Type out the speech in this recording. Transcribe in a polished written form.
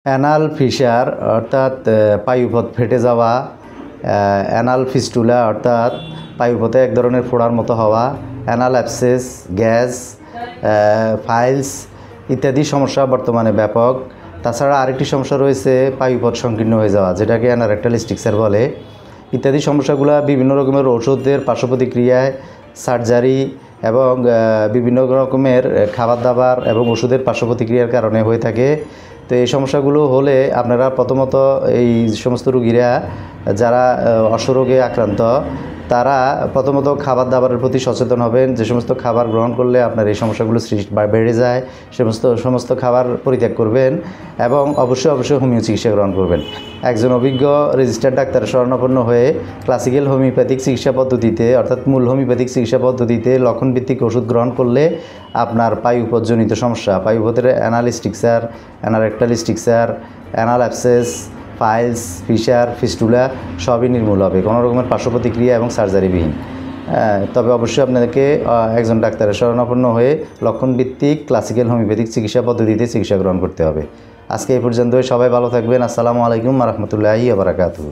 Anal fisher অর্থাৎ পায়ুপথ ফেটে যাওয়া, অ্যানাল ফিস্টুলা অর্থাৎ পায়ুপথে এক ধরনের ফোড়ার মতো হওয়া, অ্যানাল অ্যাবসেস, গ্যাস, ফাইলস ইত্যাদি সমস্যা বর্তমানে ব্যাপক। তাছাড়া আরেকটি সমস্যা রয়েছে পায়ুপথ সংকীর্ণ হয়ে যাওয়া, যেটাকে অ্যানারেক্টাল স্ট্রিকচার বলে। ইত্যাদি সমস্যাগুলো বিভিন্ন রকমের ওষুধের পার্শ্ব প্রতিক্রিয়ায়, সার্জারি এবং বিভিন্ন রকমের খাবার দাবার এবং ওষুধের পার্শ্ব প্রতিক্রিয়ার কারণে হয়ে থাকে। তো এই সমস্যাগুলো হলে আপনারা প্রথমত এই সমস্ত রোগীরা যারা অশ্বরোগে আক্রান্ত তারা প্রথমত খাবার দাবারের প্রতি সচেতন হবেন। যে সমস্ত খাবার গ্রহণ করলে আপনার এই সমস্যাগুলো বেড়ে যায় সমস্ত খাবার পরিত্যাগ করবেন এবং অবশ্যই হোমিও চিকিৎসা গ্রহণ করবেন। একজন অভিজ্ঞ রেজিস্টার্ড ডাক্তারের শরণাপন্ন হয়ে ক্লাসিক্যাল হোমিওপ্যাথিক চিকিৎসা পদ্ধতিতে অর্থাৎ মূল হোমিওপ্যাথিক চিকিৎসা পদ্ধতিতে লক্ষণভিত্তিক ওষুধ গ্রহণ করলে আপনার পায়ুপথজনিত সমস্যা, পায়ুপথের anal stricture, anorectal stricture, anal abscess, piles, fissure, fistula সবই নির্মূল হবে, কোনো রকমের পার্শ্ব প্রতিক্রিয়া এবং সার্জারিবিহীন। তবে অবশ্যই আপনাদেরকে একজন ডাক্তারের শরণাপন্ন হয়ে লক্ষণভিত্তিক ক্লাসিক্যাল হোমিওপ্যাথিক চিকিৎসা পদ্ধতিতে চিকিৎসা গ্রহণ করতে হবে। আজকে এই পর্যন্ত, সবাই ভালো থাকবেন। আসসালামু আলাইকুম ওয়া রাহমাতুল্লাহি ওয়া বারাকাতুহু।